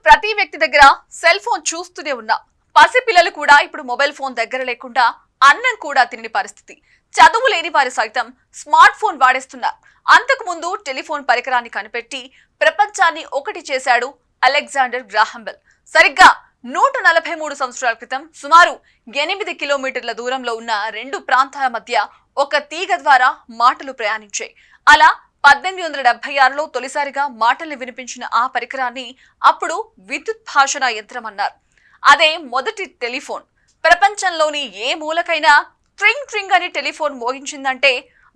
ప్రతి వ్యక్తి దగ్గర సెల్ ఫోన్ చూస్తూనే ఉన్నాం. పసి పిల్లలు కూడా ఇప్పుడు మొబైల్ ఫోన్ దగ్గర లేకుండా అన్నం కూడా తినని పరిస్థితి. చదువు లేని వారు సైతం స్మార్ట్ ఫోన్ వాడేస్తున్నారు. అంతకు ముందు టెలిఫోన్ పరికరాన్ని కనిపెట్టి ప్రపంచాన్ని ఒకటి చేశాడు అలెగ్జాండర్ గ్రాహం బెల్. సరిగ్గా 143 సంవత్సరాల క్రితం సుమారు 8 కిలోమీటర్ల దూరంలో ఉన్న రెండు ప్రాంతాల మధ్య ఒక తీగ ద్వారా మాటలు ప్రయాణించాయి. అలా 1876లో తొలిసారిగా మాటల్ని వినిపించిన ఆ పరికరాన్ని అప్పుడు విద్యుత్ భాషణ యంత్రం అన్నారు. అదే మొదటి టెలిఫోన్. ప్రపంచంలోని ఏ మూలకైనా ట్రింగ్ ట్రింగ్ అని టెలిఫోన్ మోగించిందంటే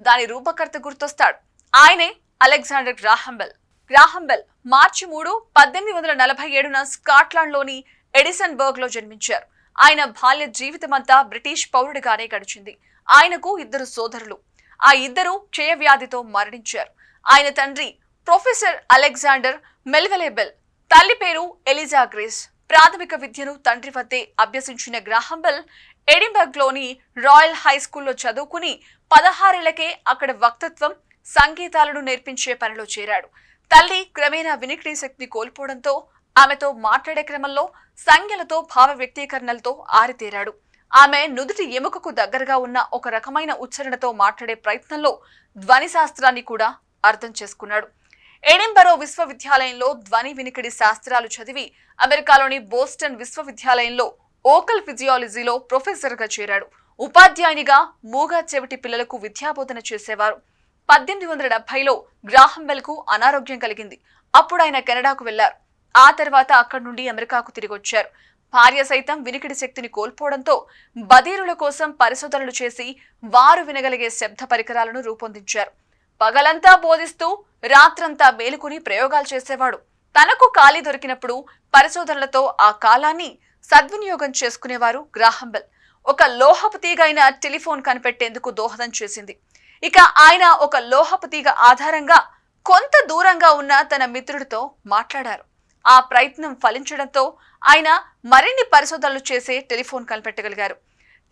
దాని రూపకర్త గుర్తొస్తాడు. ఆయనే Alexander Graham Bell. Graham Bell March 3, 1847న స్కాట్లాండ్లోని ఎడిసన్ బర్గ్ లో జన్మించారు. ఆయన బాల్య జీవితమంతా బ్రిటిష్ పౌరుడిగానే గడిచింది. ఆయనకు 2 సోదరులు. ఆ ఇద్దరు క్షయవ్యాధితో మరణించారు. ఆయన తండ్రి ప్రొఫెసర్ అలెగ్జాండర్ మెల్విలే బెల్, తల్లి పేరు ఎలిజా గ్రేస్. ప్రాథమిక విద్యను తండ్రి వద్దే అభ్యసించిన గ్రాహం బెల్ ఎడింబర్గ్ లోని రాయల్ హై స్కూల్లో చదువుకుని 16 ఏళ్లకే అక్కడ వక్తత్వం, సంగీతాలను నేర్పించే పనిలో చేరాడు. తల్లి క్రమేణా వినికిడి శక్తిని కోల్పోవడంతో ఆమెతో మాట్లాడే క్రమంలో సంజ్ఞలతో, భావ వ్యక్తీకరణలతో ఆరితేరాడు. ఆమె నుదుటి ఎముకకు దగ్గరగా ఉన్న ఒక రకమైన ఉచ్చారణతో మాట్లాడే ప్రయత్నంలో ధ్వని శాస్త్రాన్ని కూడా అర్థం చేసుకున్నాడు. ఎడింబరో విశ్వవిద్యాలయంలో ధ్వని వినికిడి శాస్త్రాలు చదివి అమెరికాలోని బోస్టన్ విశ్వవిద్యాలయంలో ఓకల్ ఫిజియాలజీలో ప్రొఫెసర్ గా చేరాడు. ఉపాధ్యాయునిగా మూగా చెవిటి పిల్లలకు విద్యాబోధన చేసేవారు. 1870లో గ్రాహం బెల్ కు అనారోగ్యం కలిగింది. అప్పుడు ఆయన కెనడాకు వెళ్లారు. ఆ తర్వాత అక్కడి నుండి అమెరికాకు తిరిగొచ్చారు. భార్య సైతం వినికిడి శక్తిని కోల్పోవడంతో బదీరుల కోసం పరిశోధనలు చేసి వారు వినగలిగే శబ్ద పరికరాలను రూపొందించారు. పగలంతా బోధిస్తూ రాత్రంతా మేలుకుని ప్రయోగాలు చేసేవాడు. తనకు ఖాళీ దొరికినప్పుడు పరిశోధనలతో ఆ కాలాన్ని సద్వినియోగం చేసుకునేవారు గ్రాహం బెల్. ఒక లోహపు తీగ అయిన టెలిఫోన్ కనిపెట్టేందుకు దోహదం చేసింది. ఇక ఆయన ఒక లోహపు తీగ ఆధారంగా కొంత దూరంగా ఉన్న తన మిత్రుడితో మాట్లాడారు. ఆ ప్రయత్నం ఫలించడంతో ఆయన మరిన్ని పరిశోధనలు చేసే టెలిఫోన్ కనిపెట్టగలిగారు.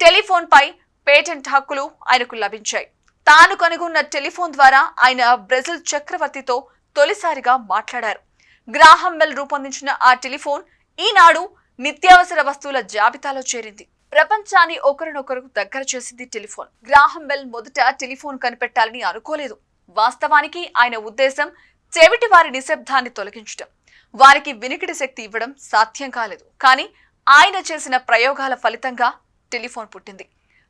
టెలిఫోన్ పై పేటెంట్ హక్కులు ఆయనకు లభించాయి. తాను కనుగొన్న టెలిఫోన్ ద్వారా ఆయన బ్రెజిల్ చక్రవర్తితో తొలిసారిగా మాట్లాడారు. గ్రాహం బెల్ రూపొందించిన ఆ టెలిఫోన్ ఈనాడు నిత్యావసర వస్తువుల జాబితాలో చేరింది. ప్రపంచాన్ని ఒకరినొకరు దగ్గర చేసింది టెలిఫోన్. గ్రాహం బెల్ మొదట టెలిఫోన్ కనిపెట్టాలని అనుకోలేదు. వాస్తవానికి ఆయన ఉద్దేశం చెవిటి వారి నిశ్శబ్దాన్ని తొలగించడం, వారికి వినికిడి శక్తి ఇవ్వడం సాధ్యం కాలేదు. కానీ ఆయన చేసిన ప్రయోగాల ఫలితంగా టెలిఫోన్ పుట్టింది.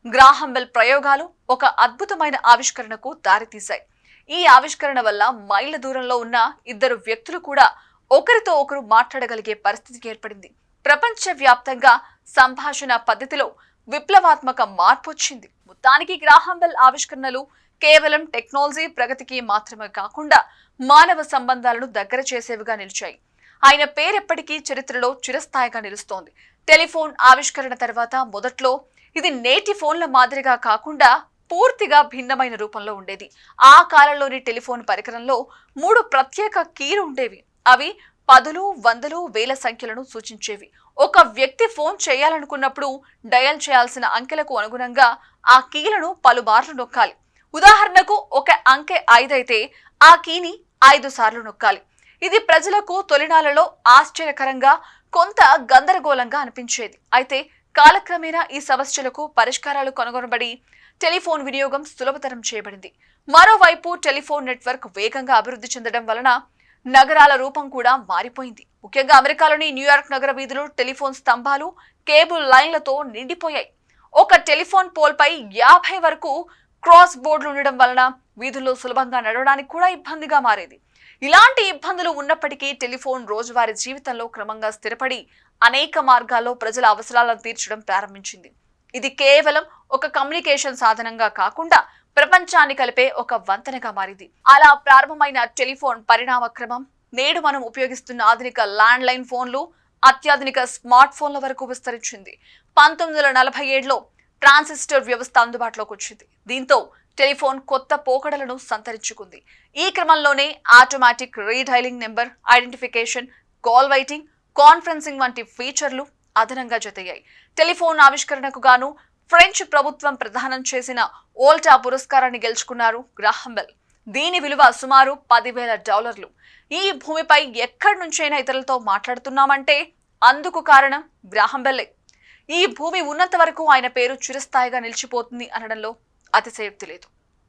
గ్రాహం బెల్ ప్రయోగాలు ఒక అద్భుతమైన ఆవిష్కరణకు దారితీశాయి. ఈ ఆవిష్కరణ వల్ల మైళ్ళ దూరంలో ఉన్న 2 వ్యక్తులు కూడా ఒకరితో ఒకరు మాట్లాడగలిగే పరిస్థితి ఏర్పడింది. ప్రపంచ వ్యాప్తంగా సంభాషణ పద్ధతిలో విప్లవాత్మక మార్పు వచ్చింది. మొత్తానికి గ్రాహం బెల్ ఆవిష్కరణలు కేవలం టెక్నాలజీ ప్రగతికి మాత్రమే కాకుండా మానవ సంబంధాలను దగ్గర చేసేవిగా నిలిచాయి. ఆయన పేరెప్పటికీ చరిత్రలో చిరస్థాయిగా నిలుస్తోంది. టెలిఫోన్ ఆవిష్కరణ తర్వాత మొదట్లో ఇది నేటి ఫోన్ల మాదిరిగా కాకుండా పూర్తిగా భిన్నమైన రూపంలో ఉండేది. ఆ కాలంలోని టెలిఫోన్ పరికరంలో 3 ప్రత్యేక కీలు ఉండేవి. అవి 10, 100, 1000 సంఖ్యలను సూచించేవి. ఒక వ్యక్తి ఫోన్ చేయాలనుకున్నప్పుడు డయల్ చేయాల్సిన అంకెలకు అనుగుణంగా ఆ కీలను పలుమార్లు నొక్కాలి. ఉదాహరణకు ఒక అంకె 5 అయితే ఆ కీని 5 సార్లు నొక్కాలి. ఇది ప్రజలకు తొలినాళ్లలో ఆశ్చర్యకరంగా, కొంత గందరగోళంగా అనిపించేది. అయితే కాలక్రమేణా ఈ సమస్యలకు పరిష్కారాలు కనుగొనబడి టెలిఫోన్ వినియోగం సులభతరం చేయబడింది. మరోవైపు టెలిఫోన్ నెట్వర్క్ వేగంగా అభివృద్ధి చెందడం వలన నగరాల రూపం కూడా మారిపోయింది. ముఖ్యంగా అమెరికాలోని న్యూయార్క్ నగర వీధులు టెలిఫోన్ స్తంభాలు, కేబుల్ లైన్లతో నిండిపోయాయి. ఒక టెలిఫోన్ పోల్ పై 50 వరకు క్రాస్ బోర్డులు ఉండడం వలన వీధుల్లో సులభంగా నడవడానికి కూడా ఇబ్బందిగా మారేది. ఇలాంటి ఇబ్బందులు ఉన్నప్పటికీ టెలిఫోన్ రోజువారీ జీవితంలో క్రమంగా స్థిరపడి అనేక మార్గాల్లో ప్రజల అవసరాలను తీర్చడం ప్రారంభించింది. ఇది కేవలం ఒక కమ్యూనికేషన్ సాధనంగా కాకుండా ప్రపంచాన్ని కలిపే ఒక వంతెనగా మారింది. అలా ప్రారంభమైన టెలిఫోన్ పరిణామ క్రమం నేడు మనం ఉపయోగిస్తున్న ఆధునిక ల్యాండ్ లైన్ ఫోన్లు, అత్యాధునిక స్మార్ట్ ఫోన్ల వరకు విస్తరించింది. 1947లో ట్రాన్సిస్టర్ వ్యవస్థ అందుబాటులోకి వచ్చింది. దీంతో టెలిఫోన్ కొత్త పోకడలను సంతరించుకుంది. ఈ క్రమంలోనే automatic redialing, number identification, call waiting, conferencing వంటి ఫీచర్లు అదనంగా జతయ్యాయి. టెలిఫోన్ ఆవిష్కరణకు గాను ఫ్రెంచ్ ప్రభుత్వం ప్రదానం చేసిన వోల్టా పురస్కారాన్ని గెలుచుకున్నారు గ్రాహం బెల్. దీని విలువ సుమారు $10,000. ఈ భూమిపై ఎక్కడి నుంచైనా ఇతరులతో మాట్లాడుతున్నామంటే అందుకు కారణం గ్రాహం బెల్లే. ఈ భూమి ఉన్నంత వరకు ఆయన పేరు చిరస్థాయిగా నిలిచిపోతుంది అనడంలో అతిశయోక్తి లేదు.